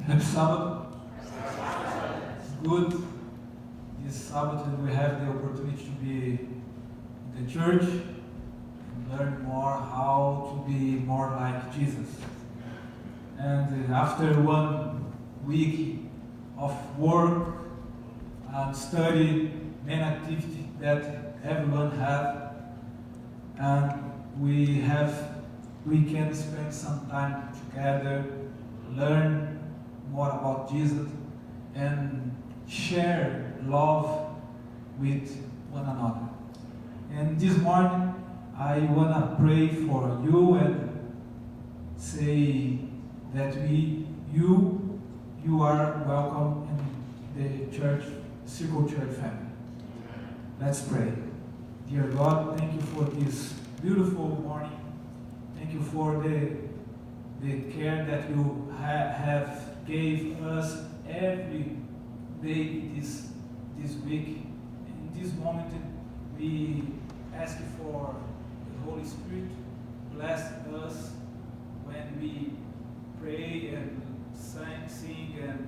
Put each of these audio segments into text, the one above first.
Happy Sabbath. It's good. This Sabbath we have the opportunity to be in the church and learn more how to be more like Jesus. And after 1 week of work and study, many activities that everyone have, and we can spend some time together, learn more about Jesus, and share love with one another. And this morning, I want to pray for you and say that you are welcome in the church, Circle Church family. Let's pray. Dear God, thank you for this beautiful morning. Thank you for the care that you have gave us every day this week. In this moment, we ask for the Holy Spirit bless us when we pray and sing and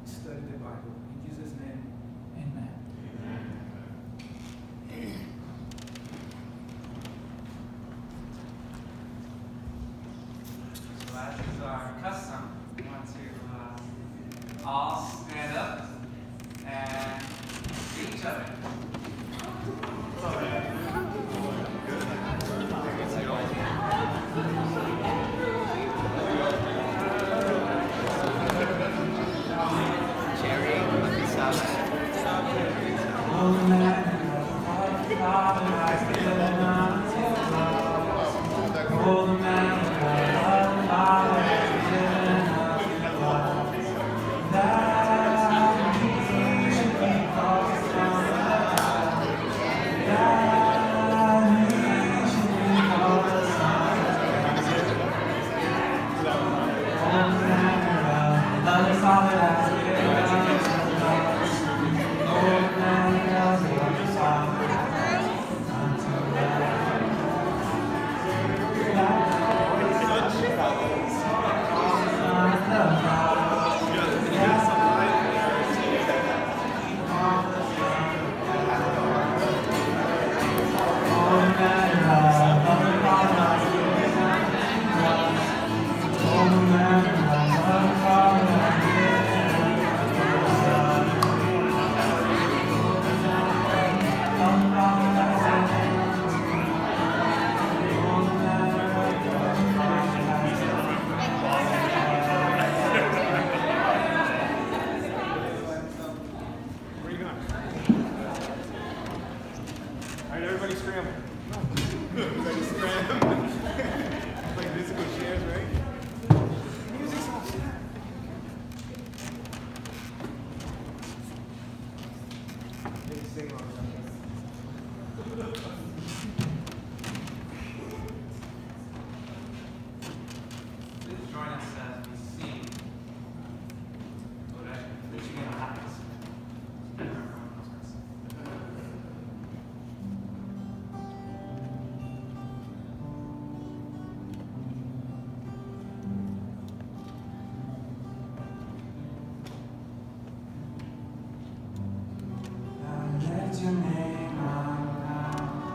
study the Bible. In Jesus' name, amen. So as is our custom, we want to all stand up and greet each other. Your name on high.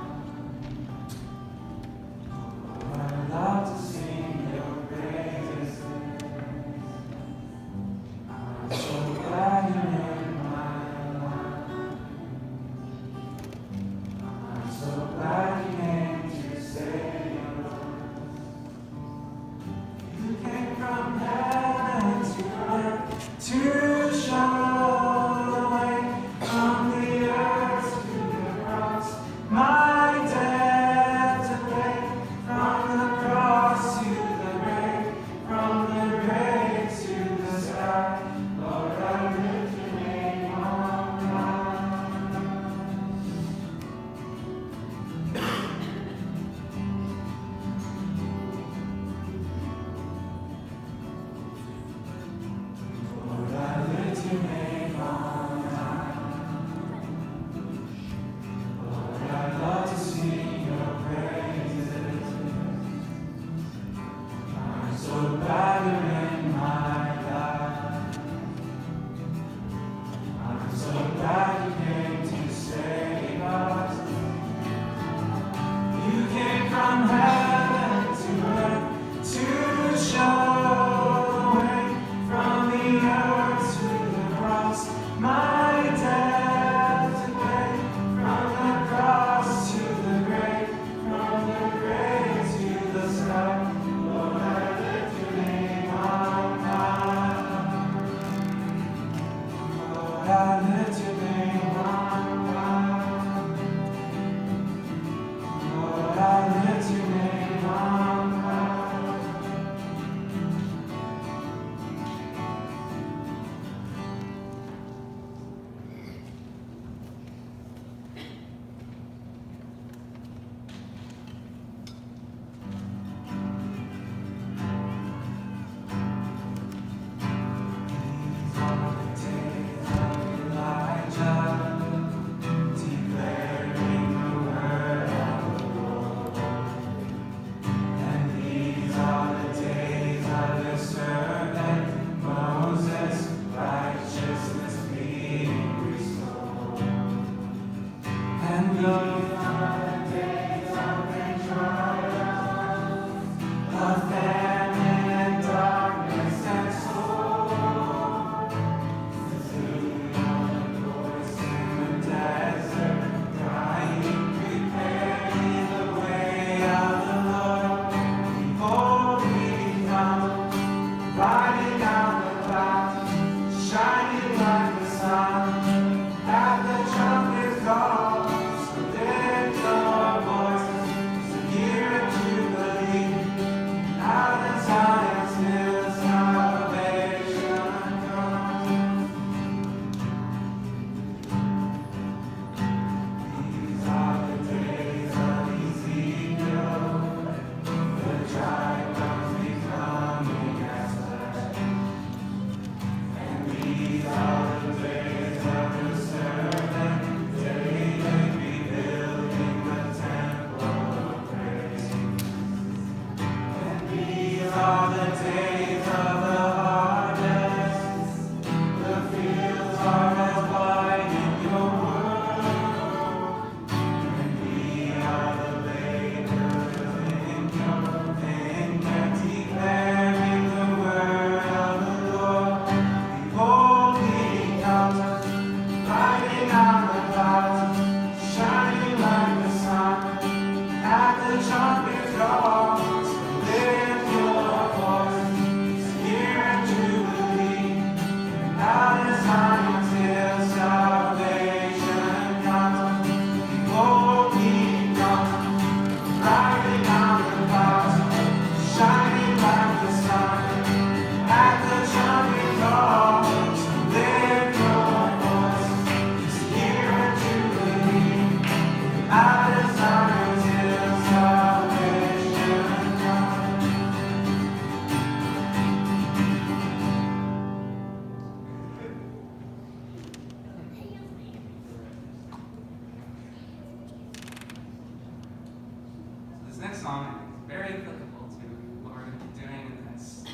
This next song is very applicable to what we're going to be doing in the next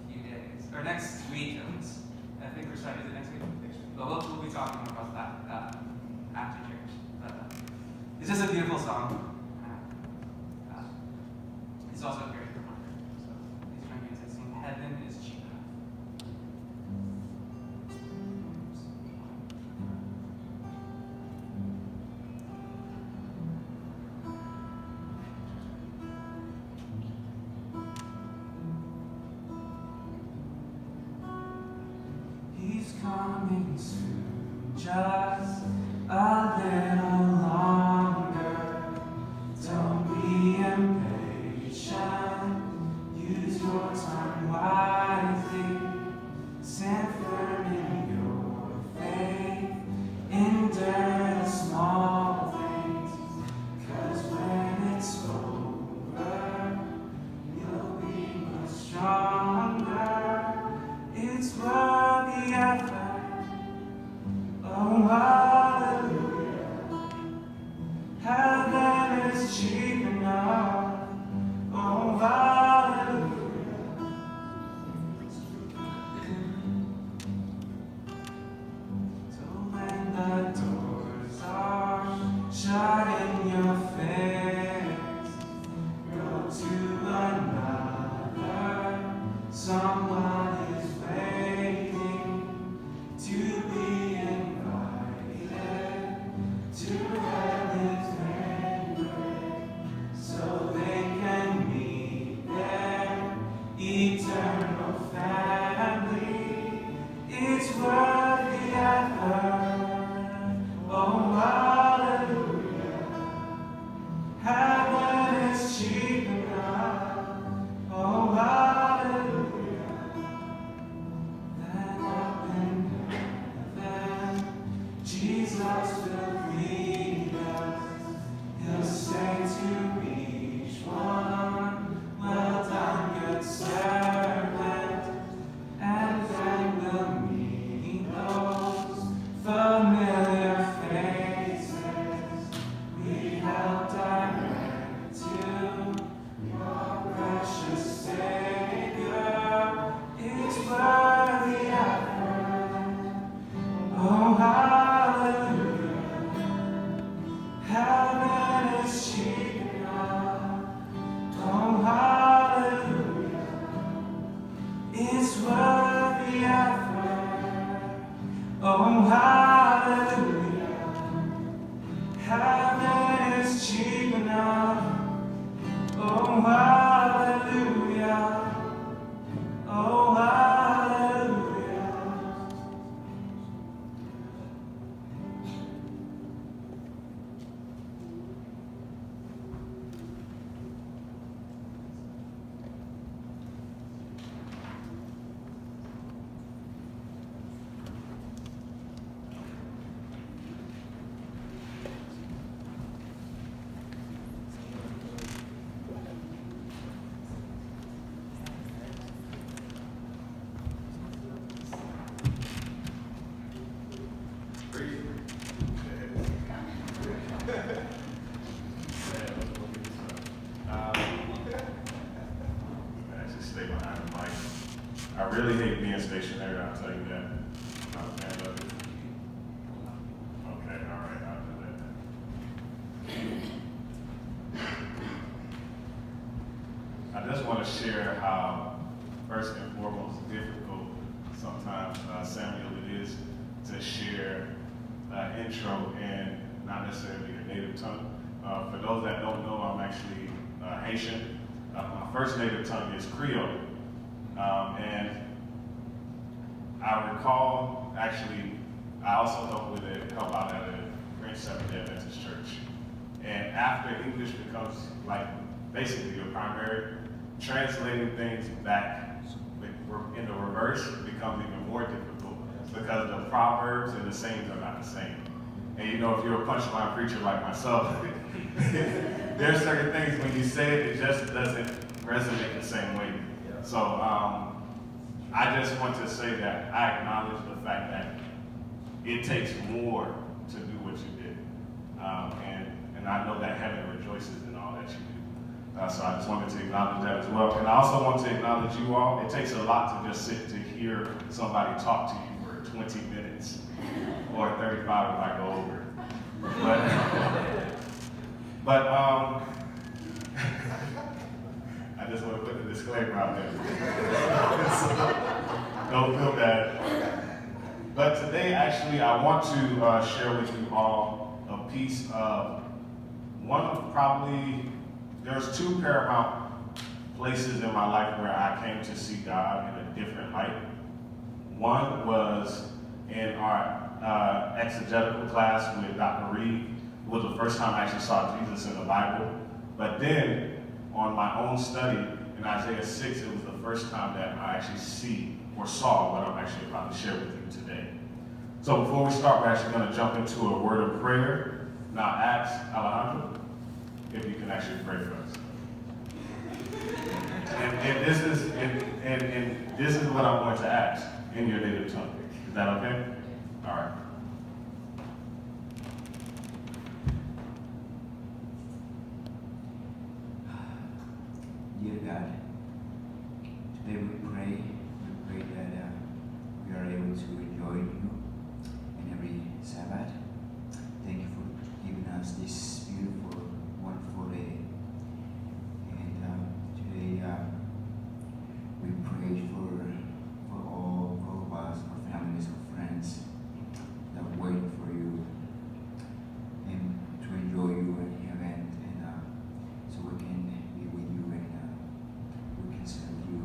few days, or next week at least. I think we're starting next week. But we'll be talking about that after church. But it's just a beautiful song. It's also a very reminder. So please join me as I sing Heaven is Cheap. He's coming soon, just a little longer. Don't be impatient, use your time wisely. Stand firm in your faith, endure the small things. 'Cause when it's over, you'll be much stronger. It's worth the effort. Oh, hallelujah. Heaven is cheap enough. Oh, hallelujah. So when the doors are shut in your face, go to another. Someone is waiting to be invited to heaven's banquet. Heaven is cheap enough. Oh, hallelujah. It's worth the effort. Oh, hallelujah. Heaven is cheap enough. Oh, hallelujah. Oh, hallelujah. Actually stay behind the mic. I really hate being stationary, I'll tell you that. Not a fan of it. Okay, all right, I'll do that. I just want to share how, first and foremost, difficult sometimes, Samuel, it is to share intro and not necessarily your native tongue. For those that don't know, I'm actually Haitian. My first native tongue is Creole. And I recall, actually, I also help out at a French Seventh-day Adventist church. And after English becomes like basically your primary, translating things back in the reverse becomes even more difficult because the proverbs and the sayings are not the same. And you know, if you're a punchline preacher like myself, there's certain things when you say it, it just doesn't resonate the same way. So I just want to say that I acknowledge the fact that it takes more to do what you did. And I know that heaven rejoices in all that you do. So I just wanted to acknowledge that as well. And I also want to acknowledge you all. It takes a lot to just sit to hear somebody talk to you for 20 minutes or 35 if I go over. But I just want to put the disclaimer out there. Don't feel bad. But today, actually, I want to share with you all a piece of one of probably, there's two paramount places in my life where I came to see God in a different light. One was in our exegetical class with Dr. Reed. It was the first time I actually saw Jesus in the Bible. But then, on my own study in Isaiah 6, it was the first time that I actually saw what I'm actually about to share with you today. So before we start, we're actually going to jump into a word of prayer. Now ask Alejandro if you can actually pray for us. And this is what I'm going to ask in your native tongue. Is that okay? All right. Dear God, today we pray that we are able to enjoy you in every Sabbath. Thank you for giving us this beautiful, wonderful day. And today we pray for all of us, our families, our friends that are waiting for you and to enjoy you in heaven, and so we can be with you and we can serve you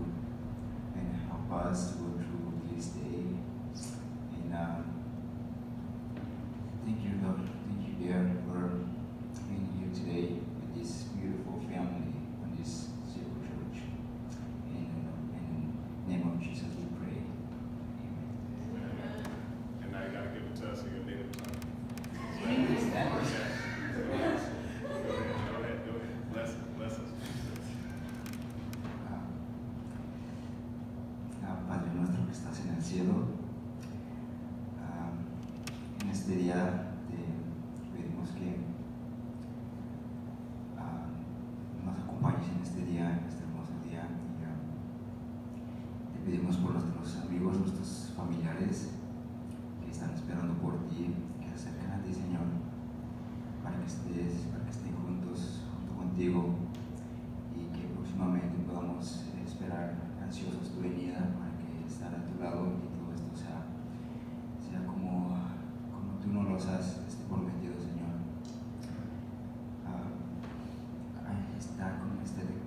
and help us to go through this day. And thank you, Lord. Thank you, dear, for being here today with this beautiful family on this simple church. In the name of Jesus, we pray. Amen. And now you got to give it to us in your native tongue. Go ahead. Bless us. Padre nuestro que estás en el cielo, en este día te pedimos que nos acompañes en este día, en este hermoso día, y te pedimos por nuestros amigos, nuestros familiares que están esperando por ti, que se acercan a ti, Señor, para que estés contigo y que próximamente podamos esperar ansiosos tu venida para que estar a tu lado y todo esto sea como tú nos los has prometido, Señor.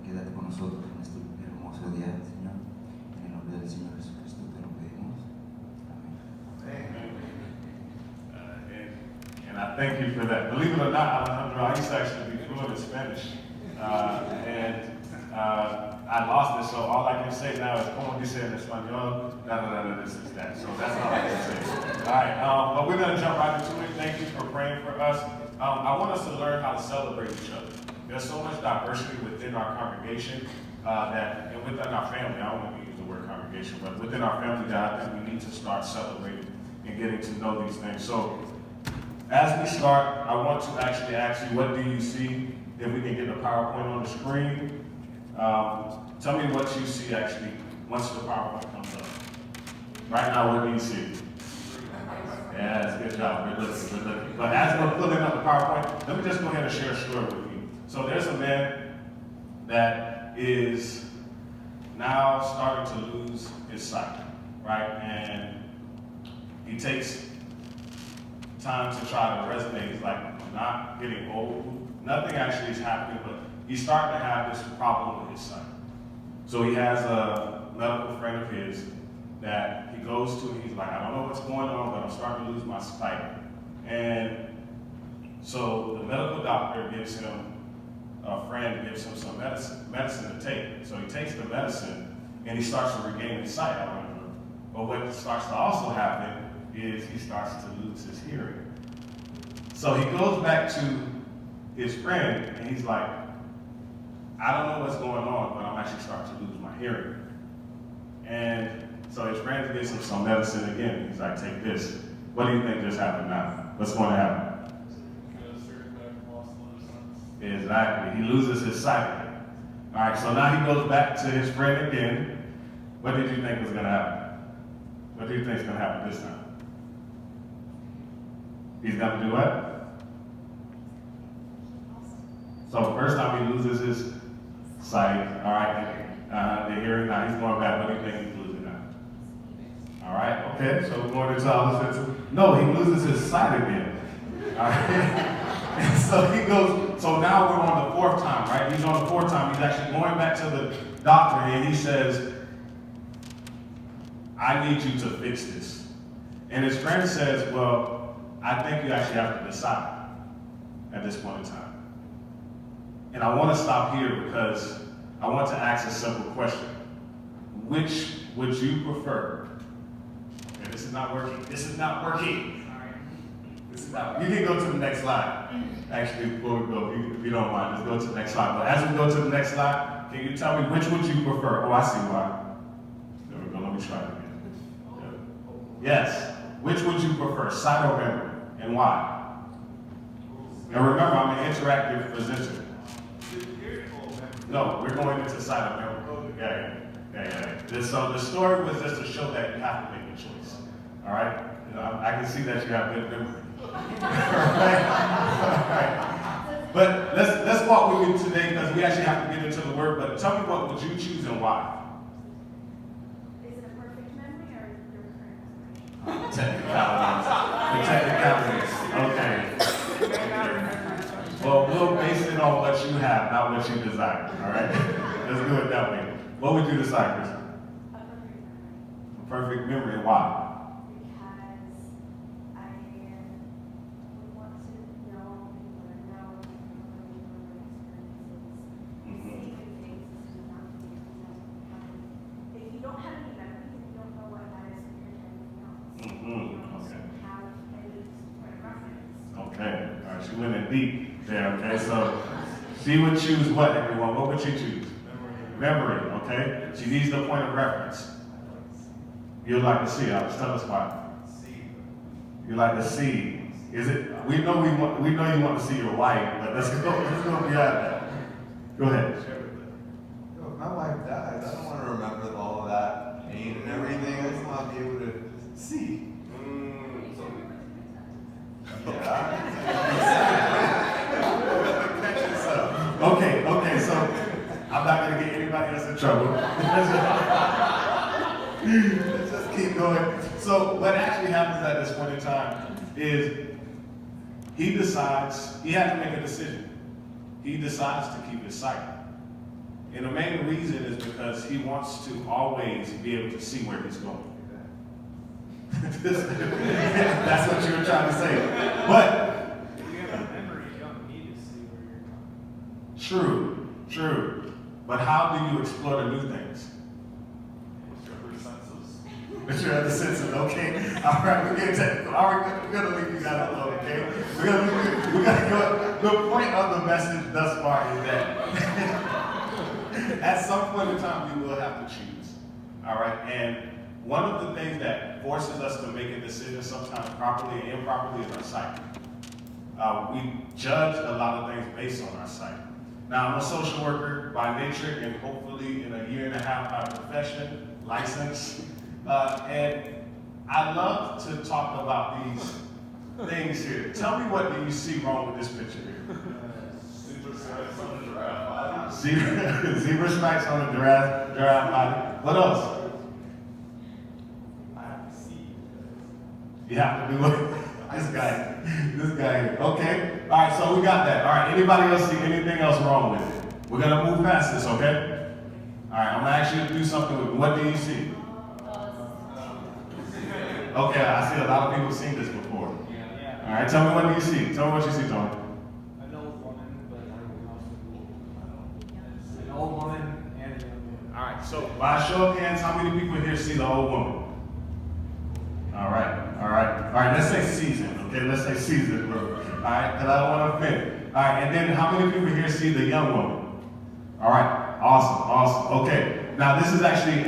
Quédate con nosotros en este hermoso día, Señor. En el nombre del Señor Jesucristo te lo pedimos. Amén. And I thank you for that. Believe it or not, Alejandro, I used to actually be fluent in Spanish. I lost it, so all I can say now is, como dice en español, this is that. So that's all I can say. All right, but we're going to jump right into it. Thank you for praying for us. I want us to learn how to celebrate each other. There's so much diversity within our congregation and within our family. I don't want to use the word congregation, but within our family that I think we need to start celebrating and getting to know these things. So as we start, I want to actually ask you, what do you see? If we can get the PowerPoint on the screen. Tell me what you see actually once the PowerPoint comes up. Right now, what do you see? Yes, good job. We're looking. But as we're pulling up the PowerPoint, let me just go ahead and share a story with you. So there's a man that is now starting to lose his sight, right? And he takes time to try to resonate. He's like, I'm not getting old. Nothing actually is happening, but he's starting to have this problem with his sight. So he has a medical friend of his that he goes to, and he's like, I don't know what's going on, but I'm starting to lose my sight. And so the medical doctor gives him, a friend gives him some medicine to take. So he takes the medicine, and he starts to regain his sight, I remember. But what starts to also happen is he starts to lose his hearing. So he goes back to his friend, and he's like, I don't know what's going on, but I'm actually starting to lose my hearing. And so his friend gives him some medicine again. He's like, take this. What do you think just happened now? What's going to happen? Exactly. He loses his sight again. All right, so now he goes back to his friend again. What did you think was going to happen? What do you think is going to happen this time? He's going to do what? So first time he loses his sight, all right, the hearing. Now he's going back. What do you think he's losing now? All right, okay, so we're going into all this. No, he loses his sight again. All right. And so he goes, so now we're on the fourth time, right? He's on the fourth time. He's actually going back to the doctor, and he says, I need you to fix this. And his friend says, well, I think you actually have to decide at this point in time. And I want to stop here because I want to ask a simple question. Which would you prefer? Okay, this is not working. This is not working. This is not. You can go to the next slide. Actually, before we go, if you don't mind, let's go to the next slide. But as we go to the next slide, can you tell me which would you prefer? Oh, I see why. There we go. Let me try it again. Yes. Which would you prefer, sight or memory, and why? And remember, I'm an interactive presenter. No, we're going into sight or memory. Yeah. So the story was just to show that you have to make a choice. All right? You know, I can see that you have good memory. All right. But let's walk with me today because we actually have to get into the word. But tell me, what would you choose and why? Is it a perfect memory or your current memory? Technicalities. Okay. Well, we'll base it on what you have, not what you desire. All right? Let's do it that way. What would you decide, Chris? A perfect memory. A perfect memory. Why? Because I would want to know people and know experiences. See good things and not things that happen. If you don't have any memories, if you don't know what that is compared to anything else, you don't have any point of reference. Okay. All right. She went in deep there. Okay. So she would choose what, everyone? What would she choose? Memory. Okay. She needs the point of reference. You'd like to see. Tell us why. You like to see. Is it? We know you want to see your wife, but let's go beyond that. Go ahead. If my wife dies, I don't want to remember all of that pain and everything. I just want to be able to see. Yeah. Okay. I'm not going to get anybody else in trouble. Let's just keep going. So what actually happens at this point in time is he decides, he has to make a decision. He decides to keep his sight. And the main reason is because he wants to always be able to see where he's going. That's what you were trying to say. But If you have a memory, you don't need to see where you're going. true, true. But how do you explore the new things? What's your other senses? With your other senses, okay? All right, we're getting technical. All right, we're gonna leave you guys alone, okay? We're gonna go. The point of the message thus far is that at some point in time we will have to choose. All right, and one of the things that forces us to make a decision sometimes properly and improperly is our sight. We judge a lot of things based on our sight. Now, I'm a social worker by nature, and hopefully in a year and a half out of profession, licensed. And I love to talk about these things here. Tell me, what do you see wrong with this picture here? Zebra stripes on a giraffe body. Zebra stripes on a giraffe body. What else? I have to see. You have to do it. This guy. Okay. All right. So we got that. All right. Anybody else see anything else wrong with it? We're gonna move past this. Okay. All right. I'm gonna ask you to do something with. What do you see? Okay. I see a lot of people seen this before. All Yeah. right. Tell me, what do you see? Tell me what you see, Tony. An old woman, but An old woman and a young man. All right. So by a show of hands, how many people here see the old woman? All right. Let's say season. Okay. Let's say season, bro. All right. Because I don't want to offend. All right. And then how many people here see the young woman? All right. Awesome. Okay. Now this is actually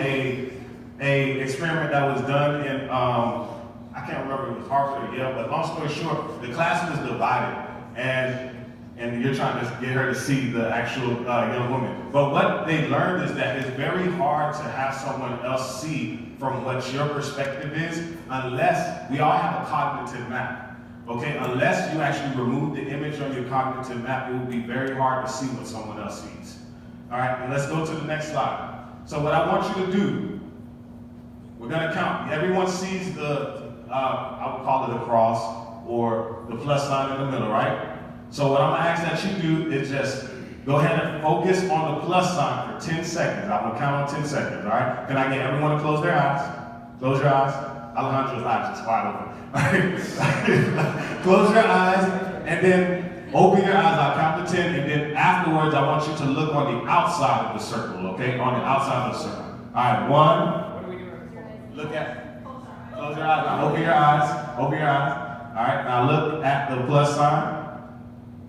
a experiment that was done in I can't remember if it was Harvard or Yale, but long story short, the class was divided, and you're trying to get her to see the actual young woman. But what they learned is that it's very hard to have someone else see from what your perspective is, unless we all have a cognitive map. Okay, unless you actually remove the image on your cognitive map, it will be very hard to see what someone else sees. All right, and let's go to the next slide. So what I want you to do, we're gonna count. Everyone sees the, I would call it a cross or the plus sign in the middle, right? So what I'm gonna ask that you do is just go ahead and focus on the plus sign for 10 seconds. I'm gonna count on 10 seconds, all right? Can I get everyone to close their eyes? Close your eyes. Alejandro's eyes is wide open. All right? Close your eyes and then open your eyes. I'll count to 10, and then afterwards I want you to look on the outside of the circle, okay? On the outside of the circle. All right, 1. What are we doing before? Look at, close your eyes, now open your eyes, All right, now look at the plus sign.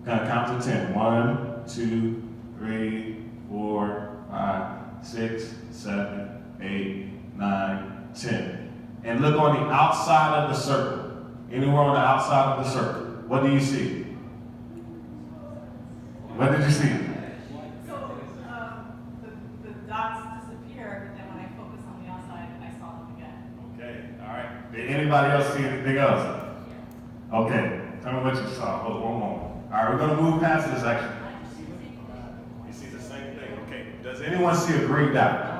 Gonna count to 10. 1, 2, 3, 4, 5, 6, 7, 8, 9, 10. And look on the outside of the circle. Anywhere on the outside of the circle. What do you see? What did you see? So the dots disappear, but then when I focus on the outside, I saw them again. Okay, all right. Did anybody else see anything else? Okay, tell me what you saw. Hold on one moment. All right, we're gonna move past this section. You see the same thing. Okay. Does anyone see a green dot?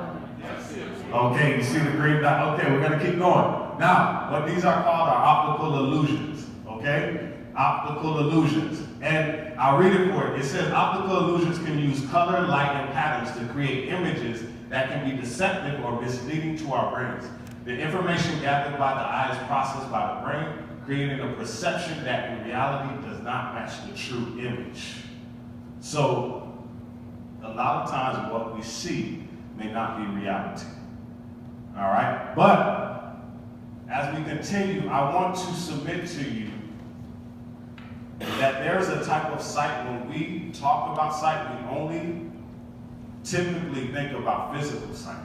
Okay, you see the green dot. Okay, we're gonna keep going. Now, what these are called are optical illusions. Okay, optical illusions. And I'll read it for you. It says optical illusions can use color, light, and patterns to create images that can be deceptive or misleading to our brains. The information gathered by the eye is processed by the brain, creating a perception that in reality does not match the true image. So, a lot of times what we see may not be reality. All right? But, as we continue, I want to submit to you that there's a type of sight, when we talk about sight, we only typically think about physical sight.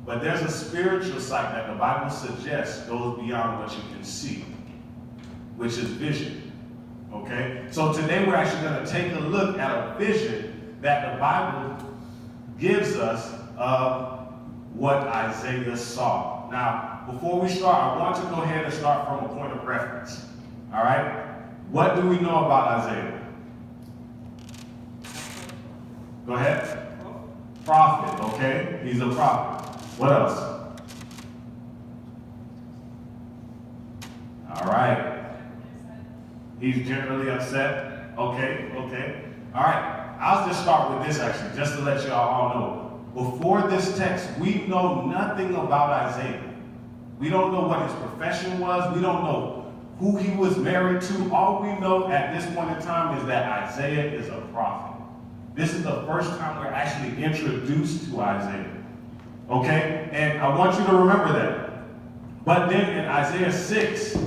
But there's a spiritual sight that the Bible suggests goes beyond what you can see, which is vision. Okay? So today we're actually going to take a look at a vision that the Bible gives us of what Isaiah saw. Now, before we start, I want to go ahead and start from a point of reference. All right? What do we know about Isaiah? Go ahead. Prophet, okay? He's a prophet. What else? All right. He's generally upset. Okay. All right. I'll just start with this actually, just to let you all know. Before this text, we know nothing about Isaiah. We don't know what his profession was. We don't know who he was married to. All we know at this point in time is that Isaiah is a prophet. This is the first time we're actually introduced to Isaiah. Okay? And I want you to remember that. But then in Isaiah 6,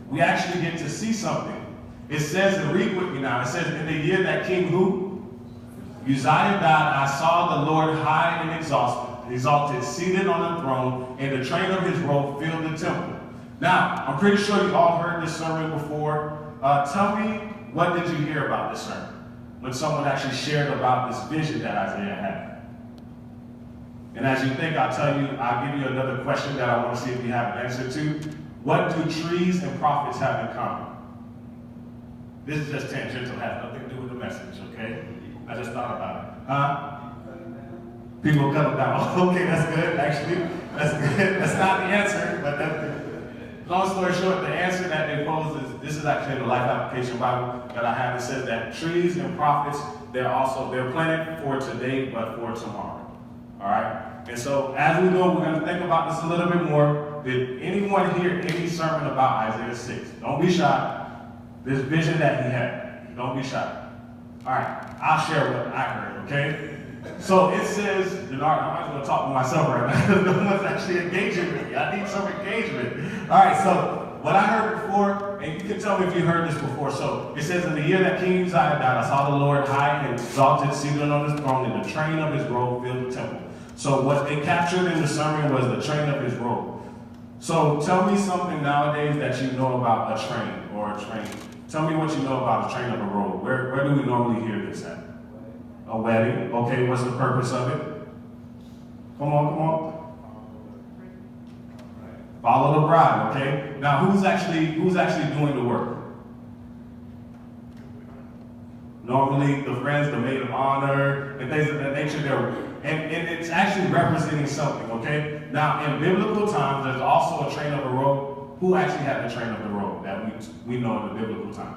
we actually get to see something. It says, and read with me now, it says, in the year that King who? Uzziah died, I saw the Lord high and exalted, seated on a throne, and the train of his robe filled the temple. Now, I'm pretty sure you all heard this sermon before. Tell me, what did you hear about this sermon? When someone actually shared about this vision that Isaiah had. And as you think, I'll give you another question that I want to see if you have an answer to. What do trees and prophets have in common? This is just tangential, has nothing to do with the message, okay? I just thought about it. People cut them down. Okay, that's good, actually. That's good. That's not the answer, but that's good. Long story short, the answer that they pose is, this is actually the Life Application Bible that I have. It says that trees and prophets, they're planted for today, but for tomorrow. All right? And so as we go, we're going to think about this a little bit more. Did anyone hear any sermon about Isaiah 6? Don't be shy. This vision that he had. Don't be shy. All right, I'll share what I heard, okay? So it says, I might as well talk to myself right now because no one's actually engaging with me. I need some engagement. All right, so what I heard before, and you can tell me if you heard this before. So it says, in the year that King Uzziah died, I saw the Lord high and exalted, seated on his throne, and the train of his robe filled the temple. So what they captured in the sermon was the train of his robe. So tell me something nowadays that you know about a train or a train. Tell me what you know about a train of a robe. Where do we normally hear this at? A wedding. Okay, what's the purpose of it? Come on. Follow the bride, okay? Now who's actually doing the work? Normally the friends, the maid of honor, and things of that nature, and it's actually representing something, okay? Now in biblical times, there's also a train of a robe. Who actually had the train of the robe that we know in the biblical time?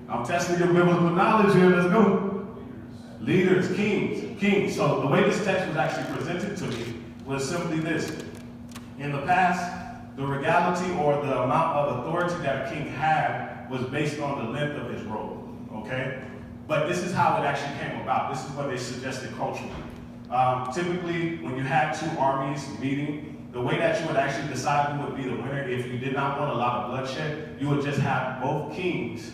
I'm testing your biblical knowledge here, let's go. Leaders, kings. So the way this text was actually presented to me was simply this. In the past, the regality or the amount of authority that a king had was based on the length of his robe, okay? But this is how it actually came about. This is what they suggested culturally. Typically, when you had two armies meeting, the way that you would actually decide who would be the winner, if you did not want a lot of bloodshed, you would just have both kings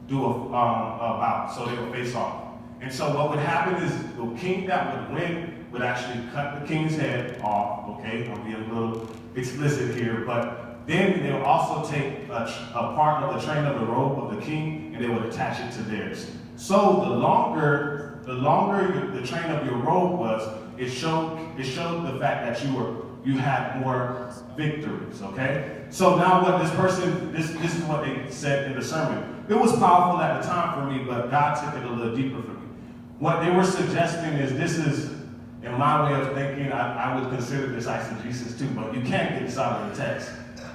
do a bout, so they would face off. And so what would happen is the king that would win would actually cut the king's head off, okay? I'm being a little explicit here, but then they would also take a part of the train of the robe of the king and they would attach it to theirs. So the longer the train of your robe was, it showed the fact that you had more victories, okay? So now what this is what they said in the sermon. It was powerful at the time for me, but God took it a little deeper for me. What they were suggesting is, this is, in my way of thinking, I would consider this eisegesis too, but you can't get this out of the text.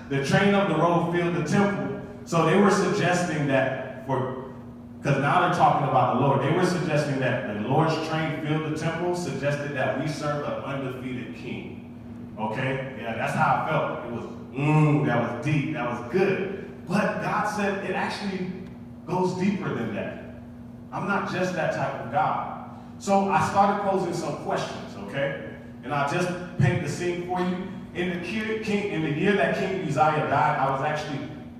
The train of the robe filled the temple. So they were suggesting that because now they're talking about the Lord, they were suggesting that the Lord's train filled the temple, suggested that we serve an undefeated king. Okay? Yeah, that's how I felt. It was, that was deep, that was good. But God said it actually goes deeper than that. I'm not just that type of God. So I started posing some questions, okay? And I'll just paint the scene for you. In the year that King Uzziah died,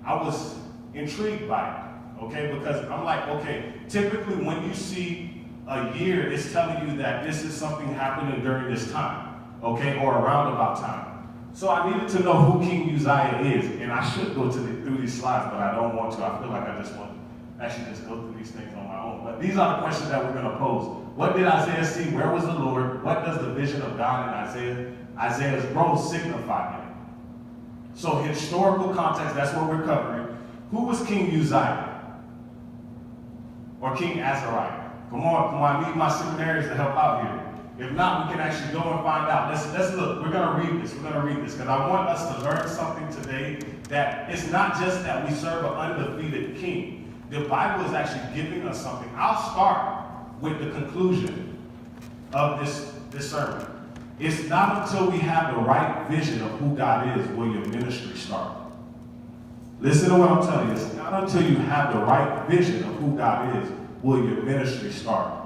I was intrigued by it, okay? Because I'm like, okay, typically when you see a year, it's telling you that this is something happening during this time, okay? Or around about time. So I needed to know who King Uzziah is. And I should go through these slides, but I don't want to. I feel like I just want to actually just go through these things on my own. But these are the questions that we're going to pose. What did Isaiah see? Where was the Lord? What does the vision of God in Isaiah's role signify? So historical context, that's what we're covering. Who was King Uzziah? Or King Azariah? Come on, I need my seminarians to help out here. If not, we can actually go and find out. Let's look. We're going to read this. Because I want us to learn something today, that it's not just that we serve an undefeated king. The Bible is actually giving us something. I'll start with the conclusion of this sermon. It's not until we have the right vision of who God is will your ministry start. Listen to what I'm telling you. It's not until you have the right vision of who God is will your ministry start.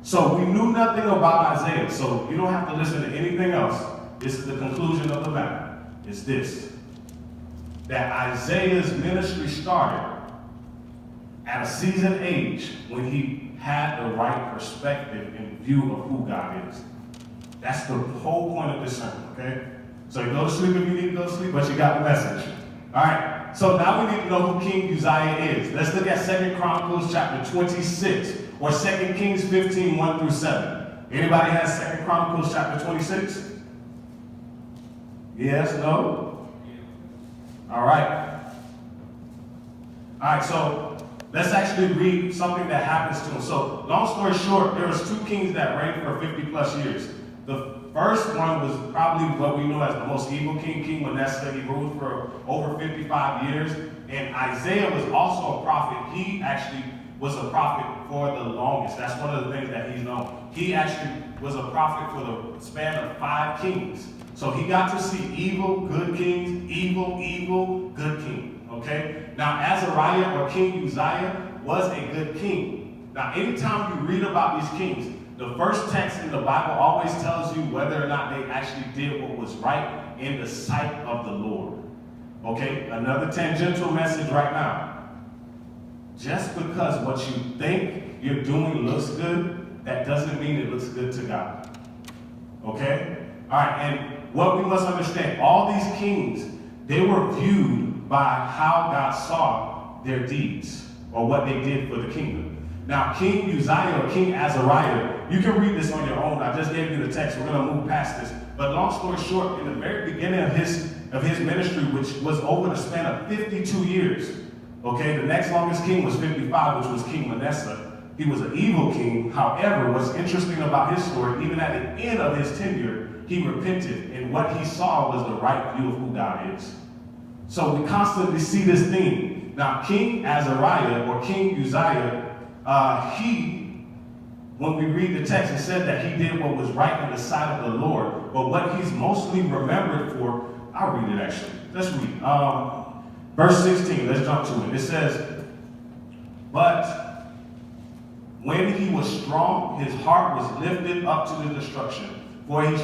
So we knew nothing about Isaiah, so you don't have to listen to anything else. This is the conclusion of the matter. It's this: that Isaiah's ministry started at a seasoned age when he had the right perspective and view of who God is. That's the whole point of this sermon, okay? So you go to sleep if you need to go to sleep, but you got the message. All right, so now we need to know who King Uzziah is. Let's look at 2 Chronicles chapter 26, or 2 Kings 15, 1 through 7. Anybody has 2 Chronicles chapter 26? Yes, no? All right. All right, so let's actually read something that happens to him. So, long story short, there was 2 kings that reigned for 50 plus years. The first one was probably what we know as the most evil king, King Manasseh. He ruled for over 55 years. And Isaiah was also a prophet. He actually was a prophet for the longest. That's one of the things that he's known. He actually was a prophet for the span of 5 kings. So he got to see evil, good kings, evil, good king. Okay? Now, Azariah or King Uzziah was a good king. Now, anytime you read about these kings, the first text in the Bible always tells you whether or not they actually did what was right in the sight of the Lord. Okay? Another tangential message right now. Just because what you think you're doing looks good, that doesn't mean it looks good to God. Okay? All right, and what we must understand, all these kings, they were viewed by how God saw their deeds or what they did for the kingdom. Now, King Uzziah or King Azariah, you can read this on your own. I just gave you the text. We're going to move past this. But long story short, in the very beginning of his ministry, which was over the span of 52 years, okay, the next longest king was 55, which was King Manasseh. He was an evil king. However, what's interesting about his story, even at the end of his tenure, he repented, and what he saw was the right view of who God is. So we constantly see this theme. Now, King Azariah or King Uzziah, when we read the text, it said that he did what was right in the sight of the Lord. But what he's mostly remembered for, I'll read it actually. Let's read. Verse 16, let's jump to it. It says, "But when he was strong, his heart was lifted up to the destruction. For he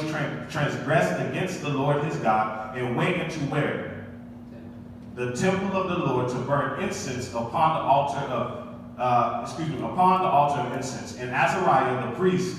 transgressed against the Lord his God, and went into where? The temple of the Lord, to burn incense upon the altar of incense. And Azariah the priest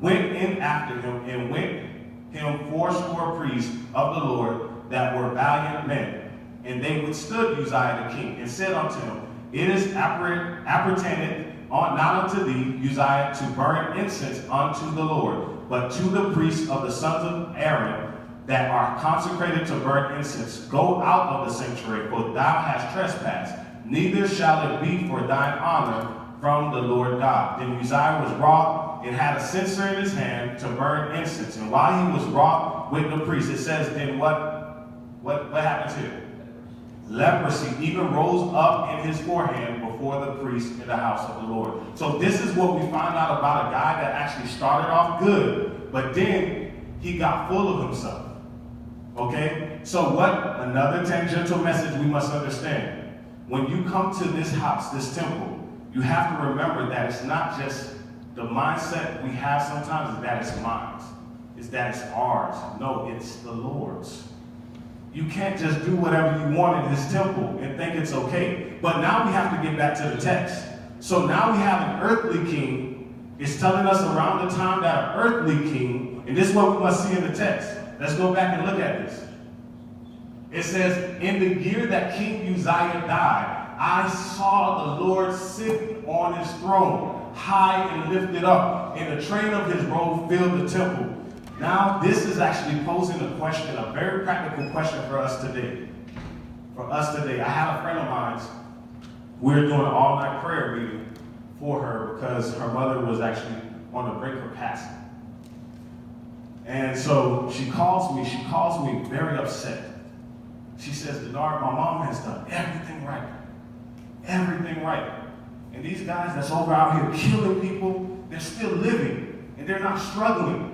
went in after him, and with him 80 priests of the Lord that were valiant men. And they withstood Uzziah the king, and said unto him, It is appertained not unto thee, Uzziah, to burn incense unto the Lord, but to the priests of the sons of Aaron that are consecrated to burn incense. Go out of the sanctuary, for thou hast trespassed. Neither shall it be for thine honor from the Lord God." Then Uzziah was wroth and had a censer in his hand to burn incense. And while he was wroth with the priest, it says, then what happens here? Leprosy even rose up in his forehead before the priest in the house of the Lord. So this is what we find out about a guy that actually started off good, but then he got full of himself. Okay? So what? Another tangential message we must understand. When you come to this house, this temple, you have to remember that it's not just the mindset we have sometimes is that it's mine. It's that it's ours. No, it's the Lord's. You can't just do whatever you want in his temple and think it's okay. But now we have to get back to the text. So now we have an earthly king. It's telling us around the time that an earthly king, and this is what we must see in the text. Let's go back and look at this. It says, "In the year that King Uzziah died, I saw the Lord sitting on his throne, high and lifted up, and the train of his robe filled the temple." Now, this is actually posing a question, a very practical question for us today. I had a friend of mine, we were doing an all-night prayer meeting for her because her mother was actually on the brink of passing. And so she calls me very upset. She says, Denard, my mom has done everything right. Everything right. And these guys that's over out here killing people, they're still living and they're not struggling.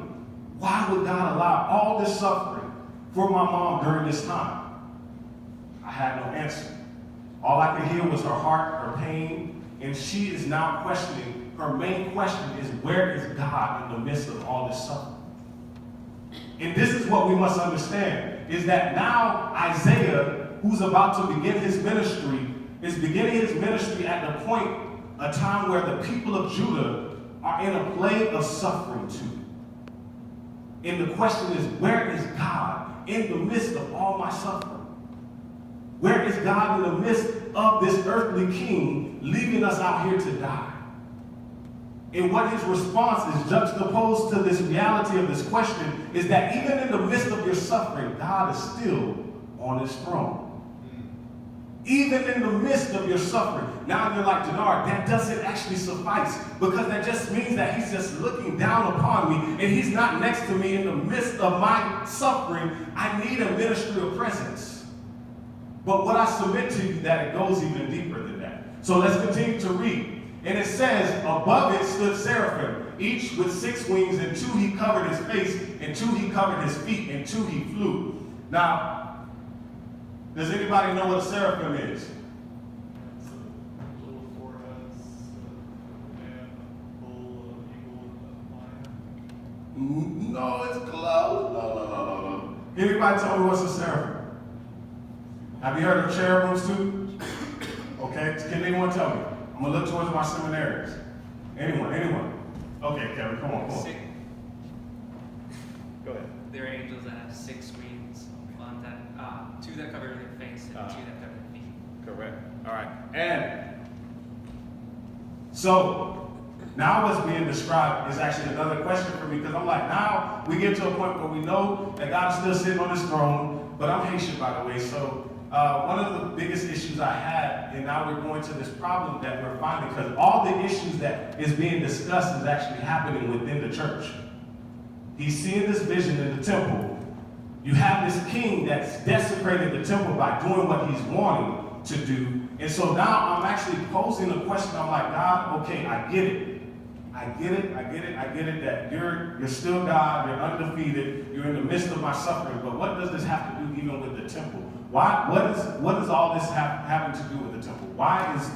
Why would God allow all this suffering for my mom during this time? I had no answer. All I could hear was her heart, her pain, and she is now questioning. Her main question is, where is God in the midst of all this suffering? And this is what we must understand, is that now Isaiah, who's about to begin his ministry, is beginning his ministry at the point, a time where the people of Judah are in a plague of suffering too. And the question is, where is God in the midst of all my suffering? Where is God in the midst of this earthly king leaving us out here to die? And what his response is juxtaposed to this reality of this question is that even in the midst of your suffering, God is still on his throne. Even in the midst of your suffering. Now you're like, Denard, that doesn't actually suffice, because that just means that he's just looking down upon me and he's not next to me in the midst of my suffering. I need a ministerial presence. But what I submit to you, that it goes even deeper than that. So let's continue to read. And it says, above it stood seraphim, each with 6 wings, and 2 he covered his face, and 2 he covered his feet, and 2 he flew. Now, does anybody know what a seraphim is? It's a little foreheads, man, a bull, eagle, and a lion. No, it's close. No. Anybody tell me what's a seraphim? Have you heard of cherubims too? Okay, can anyone tell me? I'm gonna look towards my seminaries. Anyone? Okay, Kevin, come on. Go ahead. There are angels that have 6 wings, one that 2 that cover their face and 2 that cover their feet. Correct. All right. And so now what's being described is actually another question for me, because I'm like, now we get to a point where we know that God's still sitting on his throne, but I'm Haitian, by the way, so one of the biggest issues I had, and now we're going to this problem that we're finding, because all the issues that is being discussed is actually happening within the church. He's seeing this vision in the temple. You have this king that's desecrated the temple by doing what he's wanting to do. And so now I'm actually posing a question. I'm like, God, okay, I get it. I get it that you're still God, you're undefeated, you're in the midst of my suffering, but what does this have to do even with the temple? What is all this having to do with the temple? Why is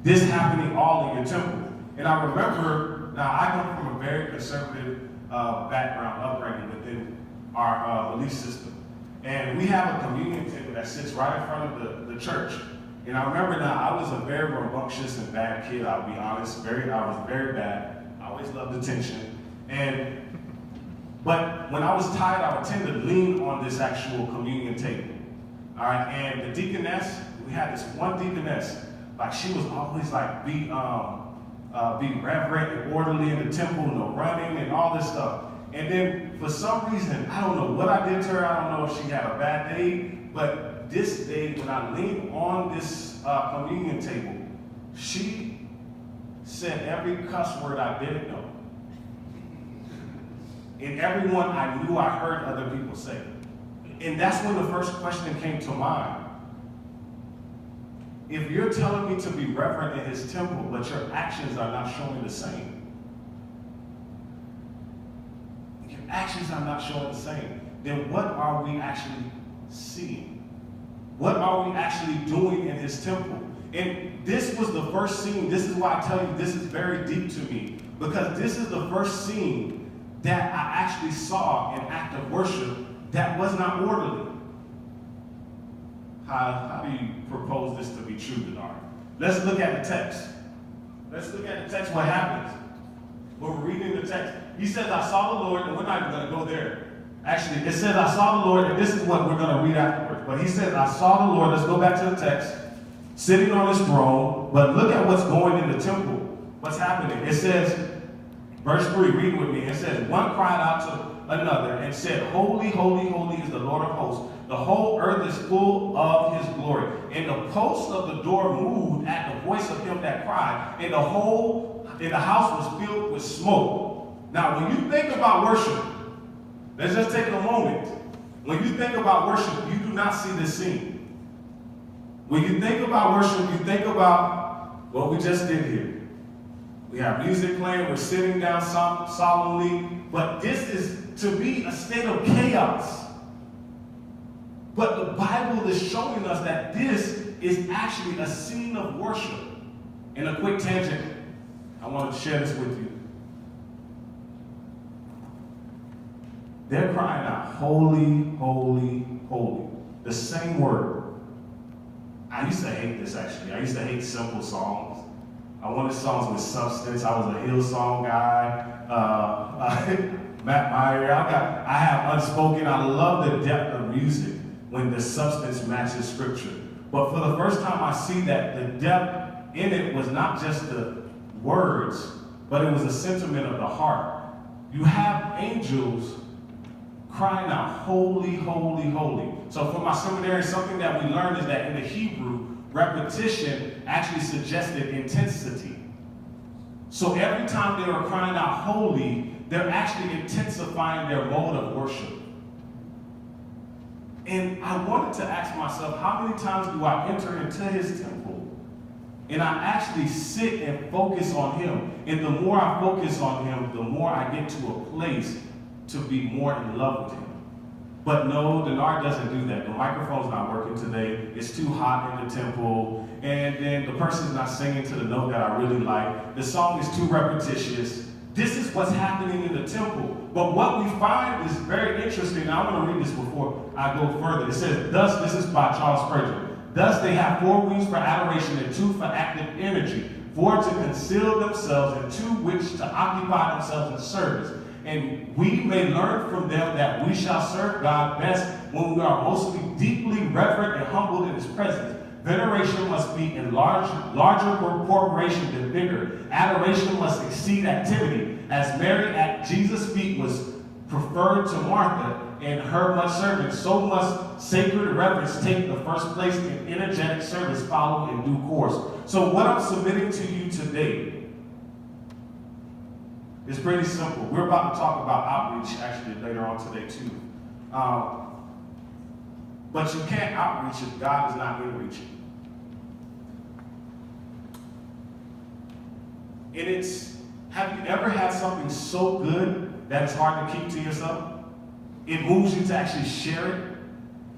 this happening all in your temple? And I remember, now I come from a very conservative upbringing within our belief system. And we have a communion table that sits right in front of the church. And I remember now, I was a very rambunctious and bad kid, I'll be honest. I was very bad. I always loved attention. But when I was tired, I would tend to lean on this actual communion table. All right, and the deaconess, we had this one deaconess, like she was always like be reverent and orderly in the temple, no running and all this stuff. And then for some reason, I don't know what I did to her. I don't know if she had a bad day, but this day when I leaned on this communion table, she said every cuss word I didn't know. And every one I knew I heard other people say. And that's when the first question came to mind. If you're telling me to be reverent in his temple, but your actions are not showing the same, your actions are not showing the same, then what are we actually seeing? What are we actually doing in his temple? And this was the first scene. This is why I tell you this is very deep to me, because this is the first scene that I actually saw an act of worship that was not orderly. How do you propose this to be true, Denard? Let's look at the text. Let's look at the text, what happens. When we're reading the text, he says, I saw the Lord, and we're not even going to go there. Actually, it says, I saw the Lord, and this is what we're going to read afterwards. But he says, I saw the Lord, let's go back to the text, sitting on his throne, but look at what's going in the temple. What's happening? It says, Verse 3, read it with me. It says, one cried out to another and said, Holy, holy, holy is the Lord of hosts. The whole earth is full of his glory. And the posts of the door moved at the voice of him that cried, and the house was filled with smoke. Now, when you think about worship, let's just take a moment. When you think about worship, you do not see this scene. When you think about worship, you think about what we just did here. We have music playing, we're sitting down solemnly, but this is to be a state of chaos. But the Bible is showing us that this is actually a scene of worship. And a quick tangent, I want to share this with you. They're crying out, holy, holy, holy. The same word. I used to hate this actually. I used to hate simple songs. I wanted songs with substance. I was a Hillsong guy. Matt Meyer. I have Unspoken. I love the depth of music when the substance matches scripture. But for the first time I see that the depth in it was not just the words, but it was a sentiment of the heart. You have angels crying out, holy, holy, holy. So for my seminary, something that we learned is that in the Hebrew, repetition actually suggested intensity. So every time they were crying out holy, they're actually intensifying their mode of worship. And I wanted to ask myself, how many times do I enter into his temple and I actually sit and focus on him? And the more I focus on him, the more I get to a place to be more in love with him. But no, Denard doesn't do that. The microphone's not working today. It's too hot in the temple. And then the person's not singing to the note that I really like. The song is too repetitious. This is what's happening in the temple. But what we find is very interesting. I want to read this before I go further. It says, thus, this is by Charles Spurgeon. Thus they have 4 wings for adoration and 2 for active energy, 4 to conceal themselves and 2 which to occupy themselves in service. And we may learn from them that we shall serve God best when we are mostly deeply reverent and humbled in his presence. Veneration must be in larger corporation than vigor. Adoration must exceed activity. As Mary at Jesus' feet was preferred to Martha and her much servant, so must sacred reverence take the first place and energetic service follow in due course. So what I'm submitting to you today is pretty simple. We're about to talk about outreach actually later on today too. But you can't outreach if God is not in-reaching. And have you ever had something so good that it's hard to keep to yourself? It moves you to actually share it.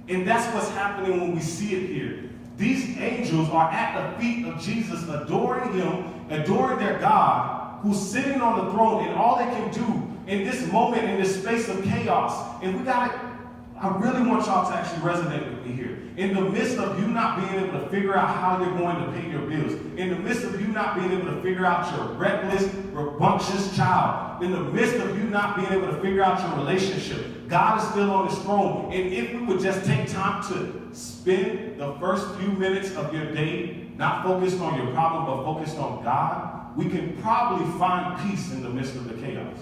And that's what's happening when we see it here. These angels are at the feet of Jesus, adoring him, adoring their God, who's sitting on the throne, and all they can do in this moment, in this space of chaos. And I really want y'all to actually resonate with me here. In the midst of you not being able to figure out how you're going to pay your bills, in the midst of you not being able to figure out your reckless, rambunctious child, in the midst of you not being able to figure out your relationship, God is still on his throne. And if we would just take time to spend the first few minutes of your day not focused on your problem, but focused on God, we can probably find peace in the midst of the chaos.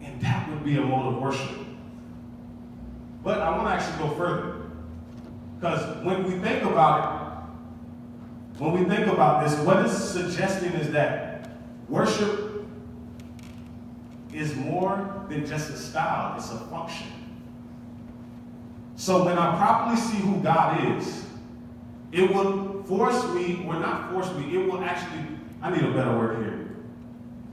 And that would be a mode of worship. But I want to actually go further. Because when we think about it, when we think about this, what it's suggesting is that worship is more than just a style, it's a function. So when I properly see who God is, it will force me, or not force me, it will actually, I need a better word here.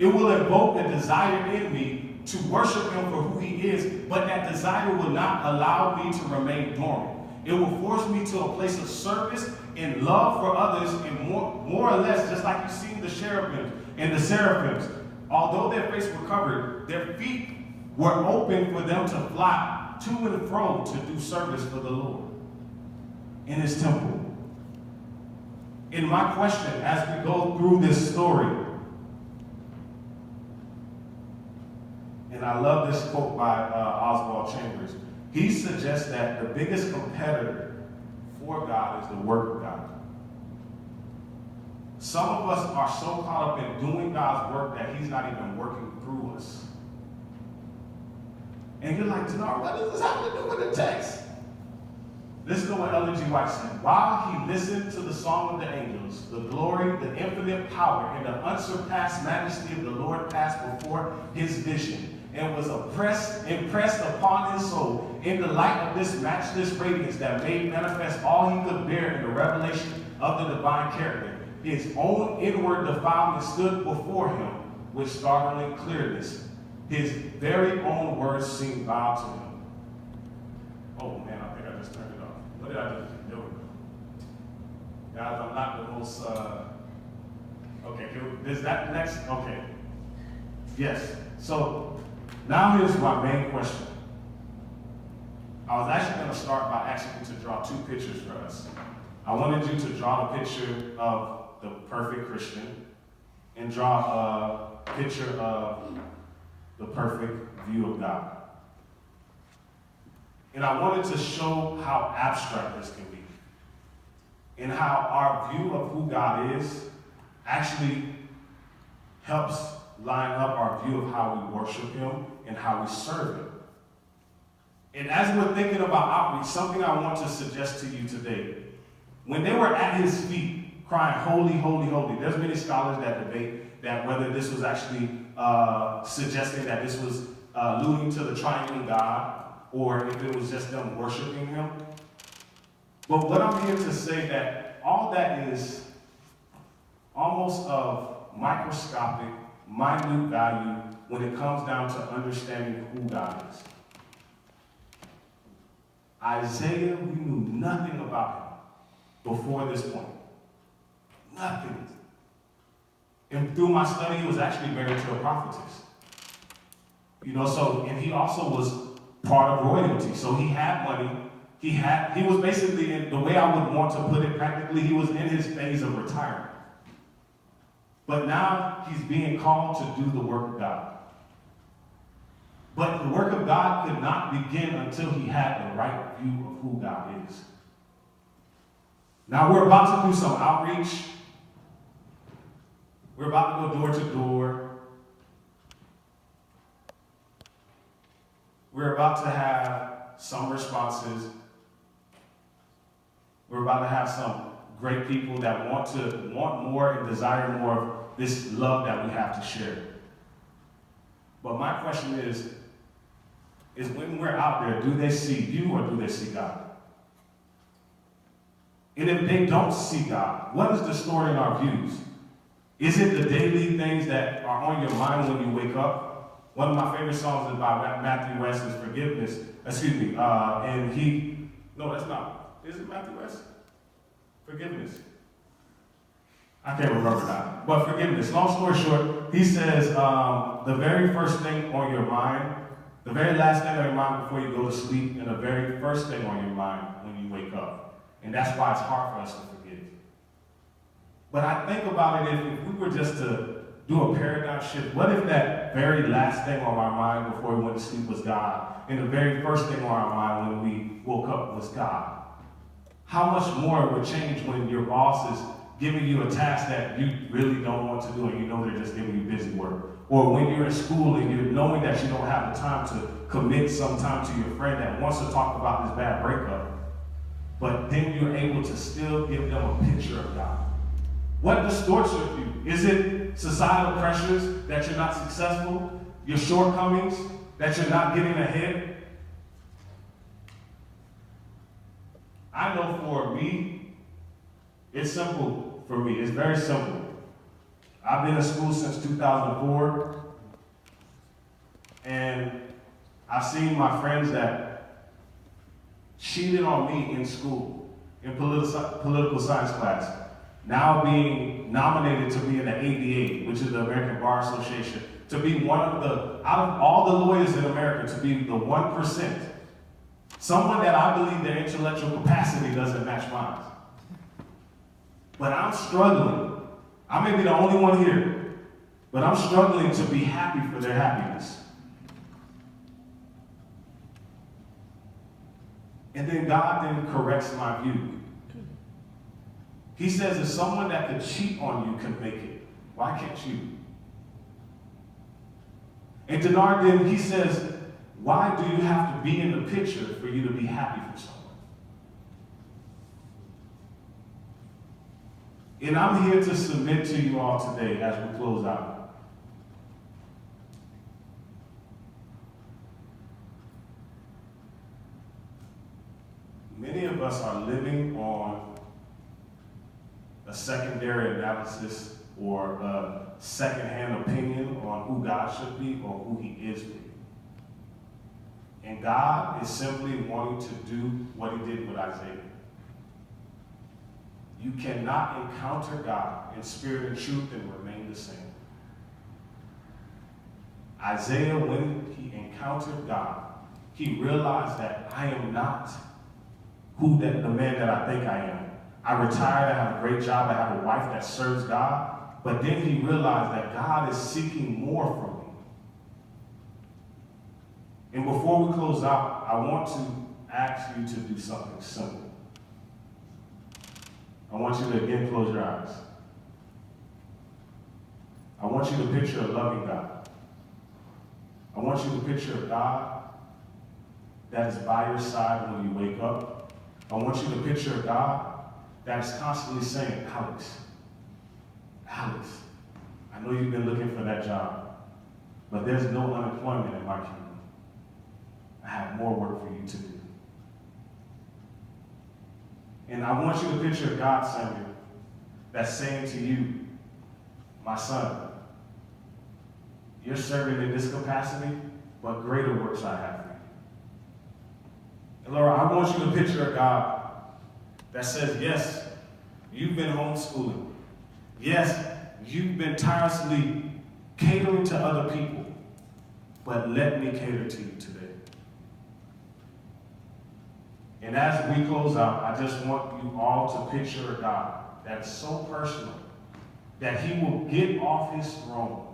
It will evoke a desire in me to worship him for who he is, but that desire will not allow me to remain dormant. It will force me to a place of service and love for others, and more or less, just like you've seen the cherubims and the seraphims, although their faces were covered, their feet were open for them to fly to and fro to do service for the Lord in his temple. And my question as we go through this story, and I love this quote by Oswald Chambers. He suggests that the biggest competitor for God is the work of God. Some of us are so caught up in doing God's work that he's not even working through us. And you're like, Denard, what does this have to do with the text? Listen to what Ellen G. White said. While he listened to the song of the angels, the glory, the infinite power, and the unsurpassed majesty of the Lord passed before his vision and was impressed upon his soul in the light of this matchless radiance that made manifest all he could bear in the revelation of the divine character. His own inward defilement stood before him with startling clearness. His very own words seemed bowed to him. Oh man, I think I just turned it off. What did I do? There we go. Guys, I'm not the most, okay, is that next? Okay. Yes, so now here's my main question. I was actually going to start by asking you to draw two pictures for us. I wanted you to draw a picture of the perfect Christian and draw a picture of the perfect view of God. And I wanted to show how abstract this can be and how our view of who God is actually helps line up our view of how we worship him and how we serve him. And as we're thinking about outreach, something I want to suggest to you today, when they were at his feet crying, holy, holy, holy, there's many scholars that debate that whether this was actually suggesting that this was alluding to the triune God or if it was just them worshiping him. But what I'm here to say that all that is almost of microscopic, minute value when it comes down to understanding who God is. Isaiah, we knew nothing about him before this point. Nothing. And through my study, he was actually married to a prophetess. You know, so, and he also was part of royalty. So he had money. He was basically, in the way I would want to put it practically, he was in his phase of retirement. But now he's being called to do the work of God. But the work of God could not begin until he had the right view of who God is. Now we're about to do some outreach. We're about to go door to door. We're about to have some responses. We're about to have some great people that want more and desire more of this love that we have to share. But my question is when we're out there, do they see you or do they see God? And if they don't see God, what is distorting our views? Is it the daily things that are on your mind when you wake up? One of my favorite songs is by Matthew West is Forgiveness. No, that's not. Is it Matthew West? Forgiveness. I can't remember now. But forgiveness. Long story short, he says the very first thing on your mind, the very last thing on your mind before you go to sleep, and the very first thing on your mind when you wake up. And that's why it's hard for us to forgive. But I think about it, if we were just to do a paradigm shift, what if that very last thing on our mind before we went to sleep was God, and the very first thing on our mind when we woke up was God? How much more would change when your boss is giving you a task that you really don't want to do and you know they're just giving you busy work? Or when you're in school and you're knowing that you don't have the time to commit some time to your friend that wants to talk about this bad breakup, but then you're able to still give them a picture of God. What distorts your view? Is it societal pressures that you're not successful? Your shortcomings that you're not getting ahead? I know for me, it's simple for me. It's very simple. I've been in school since 2004, and I've seen my friends that cheated on me in school, in political science class, now being nominated to be in the ABA, which is the American Bar Association, to be one of the, out of all the lawyers in America, to be the 1%. Someone that I believe their intellectual capacity doesn't match mine. But I'm struggling. I may be the only one here, but I'm struggling to be happy for their happiness. And then God then corrects my view. He says if someone that could cheat on you can make it, why can't you? And Denard then, he says, why do you have to be in the picture for you to be happy for someone? And I'm here to submit to you all today as we close out. Many of us are living on a secondary analysis or a secondhand opinion on who God should be or who he is for you. And God is simply wanting to do what he did with Isaiah. You cannot encounter God in spirit and truth and remain the same. Isaiah, when he encountered God, he realized that I am not the man that I think I am. I retired, I have a great job, I have a wife that serves God, but then he realized that God is seeking more from me. And before we close out, I want to ask you to do something simple. I want you to again close your eyes. I want you to picture a loving God. I want you to picture a God that is by your side when you wake up. I want you to picture a God that is constantly saying, Alex, I know you've been looking for that job, but there's no unemployment in my kingdom. I have more work for you to do. And I want you to picture God, Samuel, that's saying to you, my son, you're serving in this capacity, but greater works I have for you. And Laura, I want you to picture a God that says, yes, you've been homeschooling. Yes, you've been tirelessly catering to other people, but let me cater to you today. And as we close out, I just want you all to picture a God that is so personal that he will get off his throne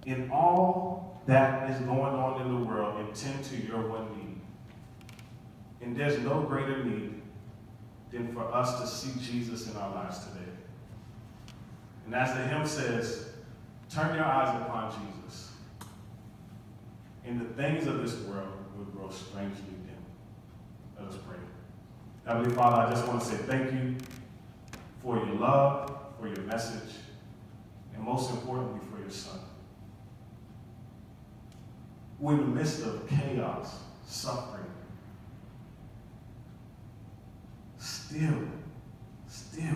in all that is going on in the world and tend to your one need. And there's no greater need than for us to see Jesus in our lives today. And as the hymn says, turn your eyes upon Jesus, and the things of this world will grow strangely dim. Let us pray. Heavenly Father, I just want to say thank you for your love, for your message, and most importantly, for your son. Who in the midst of chaos, suffering, still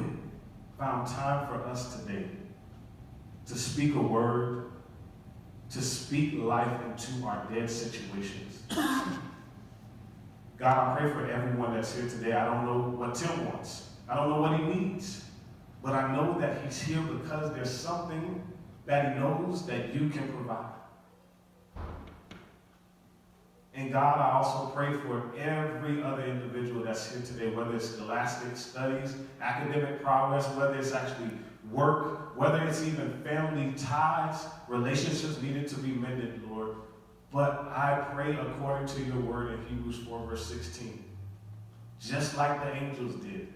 found time for us today to speak a word, to speak life into our dead situations. God, I pray for everyone that's here today. I don't know what Tim wants. I don't know what he needs. But I know that he's here because there's something that he knows that you can provide. And God, I also pray for every other individual that's here today, whether it's scholastic studies, academic progress, whether it's actually work, whether it's even family ties, relationships needed to be mended, Lord. But I pray according to your word in Hebrews 4, verse 16. Just like the angels did,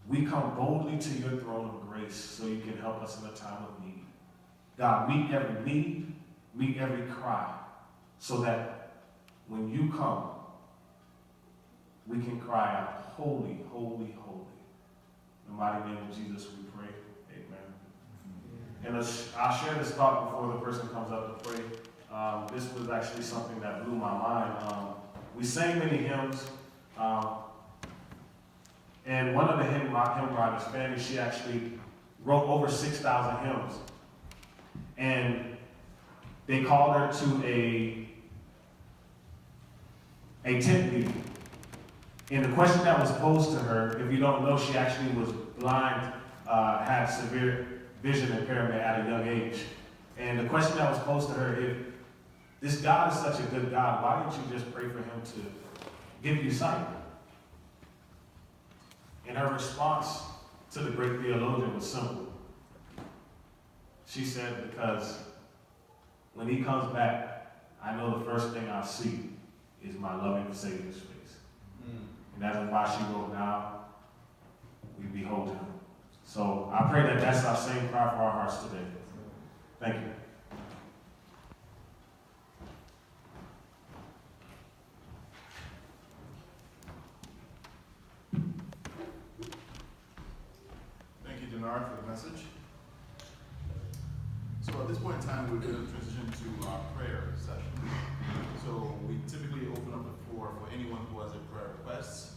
we come boldly to your throne of grace so you can help us in a time of need. God, meet every need, meet every cry, so that when you come, we can cry out, holy, holy, holy. In the mighty name of Jesus we pray. Amen. And I'll share this thought before the person comes up to pray. This was actually something that blew my mind. We sang many hymns, and one of the hymn writers, Fanny, she actually wrote over 6,000 hymns. And they called her to a tent meeting. And the question that was posed to her, if you don't know, she actually was blind, had severe vision impairment at a young age. And the question that was posed to her, if this God is such a good God, why didn't you just pray for him to give you sight? And her response to the great theologian was simple. She said, because when he comes back, I know the first thing I'll see is my loving Savior's face. And that is why she wrote, now we behold him. So I pray that that's our same cry for our hearts today. Thank you. Thank you, Denard, for the message. So at this point in time, we're going to transition to our prayer session. So we typically open up the floor for anyone who has a prayer request.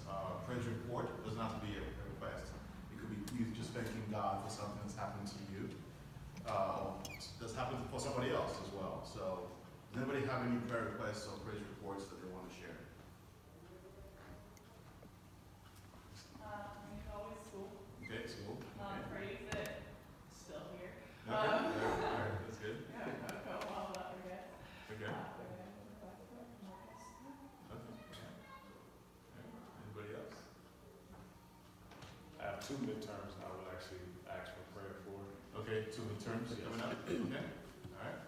Praise report doesn't have to be a request. It could be you just thanking God for something that's happened to you. That's happened for somebody else as well. So does anybody have any prayer requests or praise reports that they want to share? Always school. Okay, school. Okay. Praise that still here. Okay. All right. That's good. Yeah, well, not forget. Okay. Okay. Anybody else? I have 2 midterms I would actually ask for prayer for. Okay, 2 midterms coming up. Okay. All right.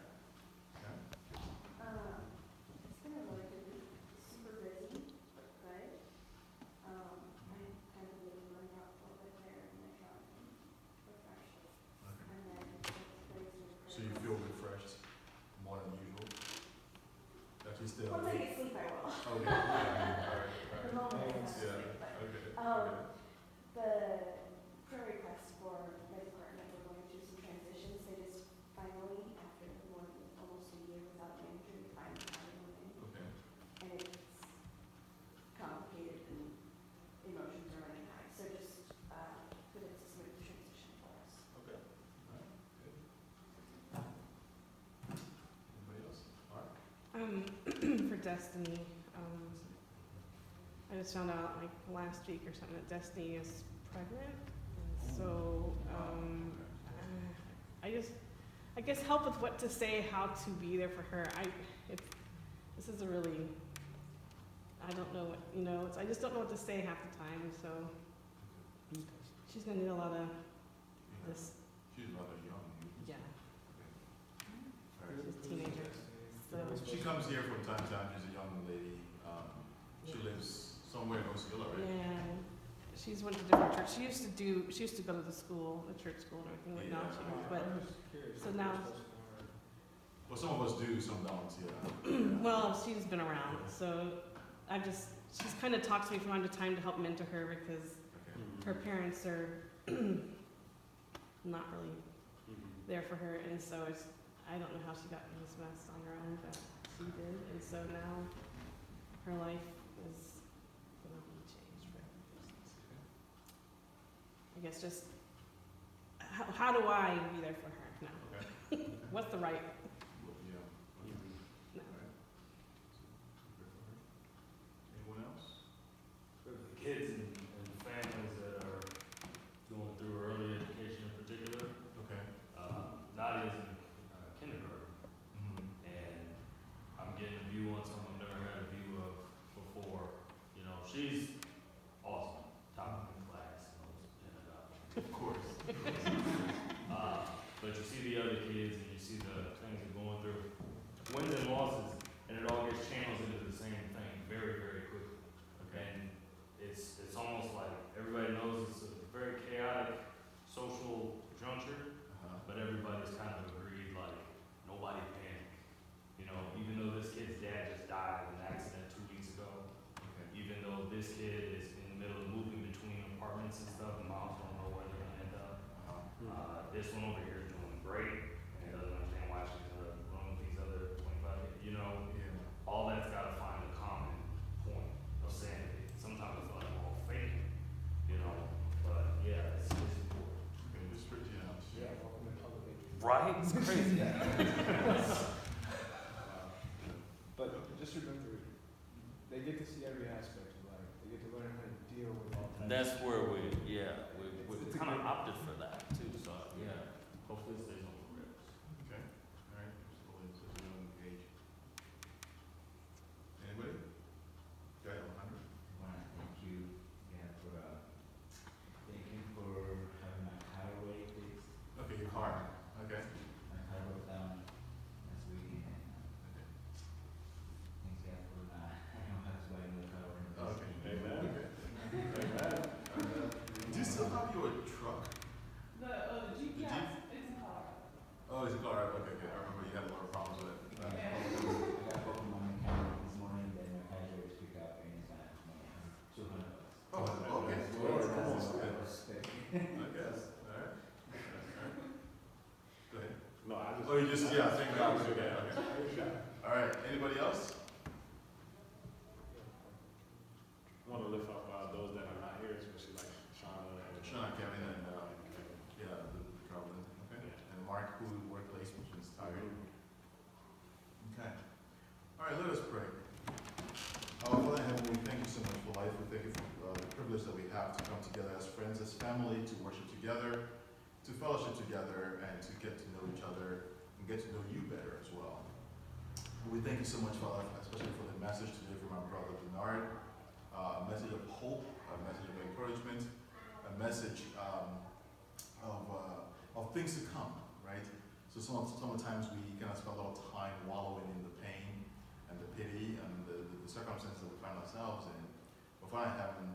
Okay. It's been a really good week, super busy, but good. I'm kind of really burned out a little bit there in the truck and refreshed. Okay. And then it's So you feel refreshed more than usual? That you still? Once I get sleep, I will. Okay. Yeah. All right. At the moment, it's not Yeah. sleep, but, Okay. the prayer request for my department, we're going through some transitions. They just finally, after more than almost a year without a manager, we finally have one in. Okay. And it's complicated and emotions are running high. So just, that it's a smooth transition for us. Okay. All right. Good. Anybody else? All right. For Destiny, I just found out like last week or something that Destiny is pregnant. And so I guess help with what to say, how to be there for her. This is a really, I don't know what, I just don't know what to say half the time. So she's gonna need a lot of this. She's rather young. Yeah, All right. she's a teenager. So She comes here from time to time. She's a young lady. She lives somewhere in Osceola, right? yeah, she's went to different church. She used to go to the school, the church school and everything. Like now she goes, but so now, Well, some of us do, some don't. Yeah. well, she's been around. So she's kind of talked to me from time to time to help mentor her because Okay. her parents are not really there for her, and so I don't know how she got in this mess on her own, but she did, and so now her life is gonna be changed forever. I guess just how do I be there for her now? Okay. What's the right? Yeah. No. All right. Anyone else? For the kids and families that are going through early education in particular, Okay. Nadia's in kindergarten, Mm-hmm. and I'm getting a view on someone I've never had a view of before. She's awesome, top in class, Of course. but you see the other kids and you see the things they're going through, wins and losses, and it all gets channeled into the same thing very, very quickly. And it's almost like everybody knows it's a very chaotic social juncture, but everybody's kind of agreed, like, nobody panic. Even though this kid's dad just died in an accident 2 weeks ago, even though this kid is in the middle of moving between apartments and stuff, and moms don't know where they're gonna end up. This one over here is doing great, and doesn't understand why she's in a room with these other 25 kids. Yeah. All that's gotta find a common point of sanity. Sometimes it's like, well, fake, but yeah, it's important. Okay, Mr. Jones. Yeah. Right? It's crazy. But just remember, they get to see every aspect of life. They get to learn how to deal with all kinds That's of where we It's a kind of good- opted for that too, so yeah, hopefully it stays on the rails. Okay. All right. Mr. Williams, is on the page. Anybody? Go ahead, Alejandro. Thank you, for having my car away, please. Okay, your car. Okay. My car broke down last week, and thanks God for I don't have to buy another car. Okay. Amen. Okay. Do you still have Oh, you just, yeah, thank God. Okay, okay. All right, anybody else? I want to lift up those that are not here, especially like Sean and Sean, Kevin, and, yeah, the traveling, okay? And Mark, who workplace, which is tired. Okay. All right, let us pray. Our Father in heaven, we thank you so much for life. We thank you for the privilege that we have to come together as friends, as family, to worship together, to fellowship together, and to get to know each other and get to know you better as well. We thank you so much, Father, especially for the message today from our brother Bernard, a message of hope, a message of encouragement, a message of things to come, right? So sometimes we kind of spend a lot of time wallowing in the pain and the pity and the circumstances that we find ourselves in. But Father in heaven,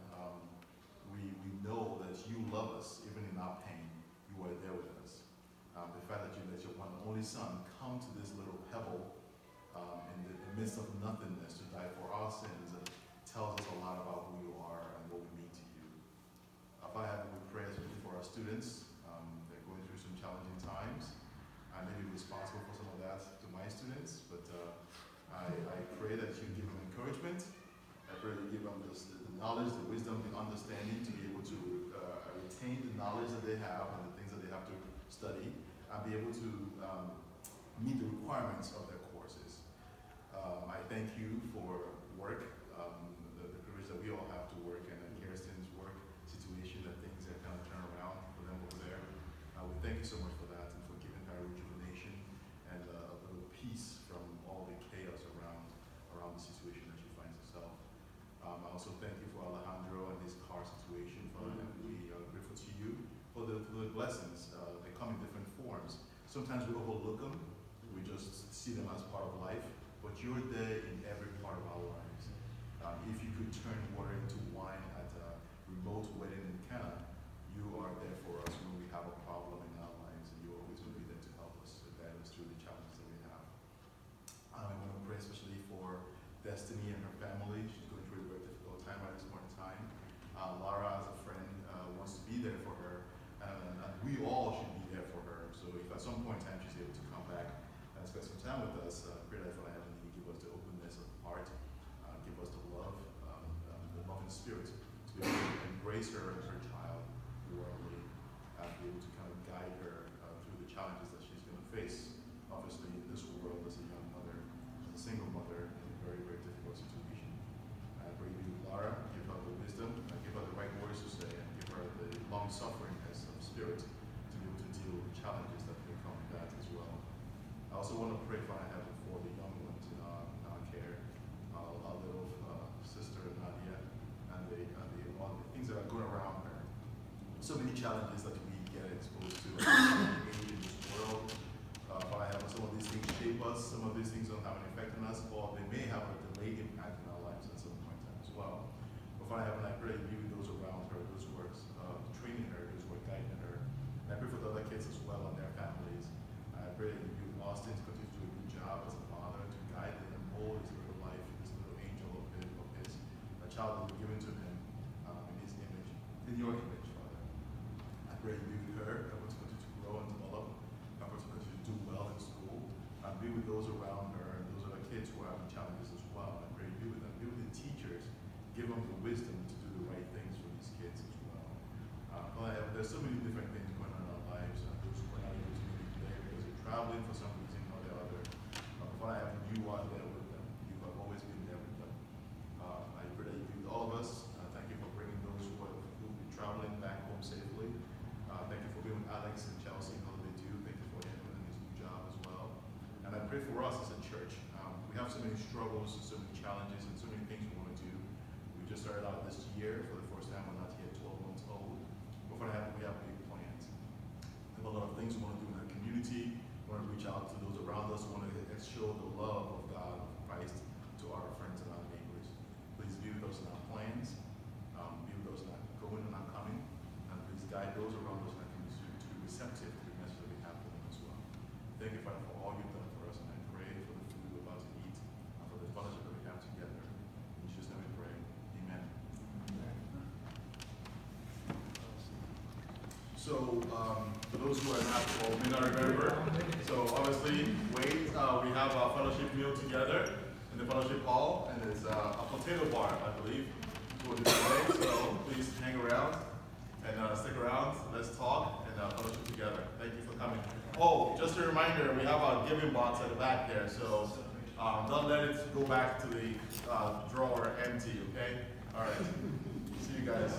we know that you love us even in our pain. You are there with us. The fact that you let your one and only Son come to this little pebble in the midst of nothingness to die for our sins tells us a lot about who you are and what we mean to you. Father, we pray especially for our students. They're going through some challenging times. I may be responsible for some of that to my students, but I pray that you give them encouragement. I pray that you give them the knowledge, the wisdom, the understanding to be able to retain the knowledge that they have and the things that they have to study and be able to meet the requirements of their courses. I thank you for work, the privilege that we all have to work, and Kirsten's work situation, that things have kind of turned around for them over there. We thank you so much for that and for giving her rejuvenation and a little peace from all the chaos around the situation that she finds herself. I also thank you for Alejandro and his car situation, Father, and we are grateful to you for the blessings. They come in different forms. Sometimes we overlook them, we just see them as part of life, but you're there in every part of our lives. If you could turn water into wine at a remote wedding in Cana, you are there for us when we have a problem in our lives, and you're always going to be there to help us, to guide us through the challenges that we have. I want to pray especially for Destiny and her family. She's going through a very difficult time right this point in time. Lara, as a friend, wants to be there for her, and we all should be there for her. So if at some point in time she's able to come back and spend some time with us, pray that for heaven, you give us the openness of heart, give us the love and spirit to be able to embrace her as her child worldly, and be able to kind of guide her through the challenges that she's going to face, obviously, in this world as a young mother, as a single mother in a very, very difficult situation. I pray you, Lara, give her the wisdom, give her the right words to say, and give her the long-sufferingness of spirit to be able to deal with the challenges that may come with that as well. I also want to pray for heaven for the young ones in our care, our little sister Nadia, and all the things that are going around her. So many challenges that we get exposed to in this world. Father, heaven, some of these things shape us, some of these things don't have an effect on us, or they may have a delayed impact in our lives at some point in time as well. But Father, heaven, I pray you those around her, those who are training her, those who are guiding her. And I pray for the other kids as well and their families. I pray that you, Austin, to continue to do a good job as a father to guide and mold his little life, this little angel of his, a child that you've given to him in his image, in your image, Father. I pray you be with her, help her to continue to grow and develop, help her to continue to do well in school, and be with those around her and those other kids who are having challenges as well. I pray you be with them, be with the teachers, give them the wisdom to do the right things for these kids as well. Father, there's so many different things going on in our lives, and those who are not able to be there because they're traveling for some reason or the other. Father, you are there with them. You have always been there with them. I pray that you be with all of us. Thank you for bringing those who will be traveling back home safely. Thank you for being with Alex and Chelsea and all they do. Thank you for him and his new job as well. And I pray for us as a church. We have so many struggles and so many challenges and so many things we want to do. We just started out this year for the first time. We're not yet 12 months old. But for that, we have big plans. We have a lot of things we want to do in our community. We want to reach out to those around us. We want to show the love of God, of Christ, to our friends and our neighbors. Please be with us in our plans. Be with those not going and not coming. And please guide those around us in our community to be receptive to the message that we have for them as well. Thank you, Father, for all you've done for us. And I pray for the food we're about to eat and for the fellowship that we have together. In Jesus' name we pray. Amen. So, for those who are not, or may not remember, so obviously, we have our fellowship meal together in the fellowship hall, and it's a potato bar, I believe, for the day. So please hang around and stick around. Let's talk and fellowship together. Thank you for coming. Oh, just a reminder, we have our giving box at the back there, so don't let it go back to the drawer empty, okay? All right. See you guys.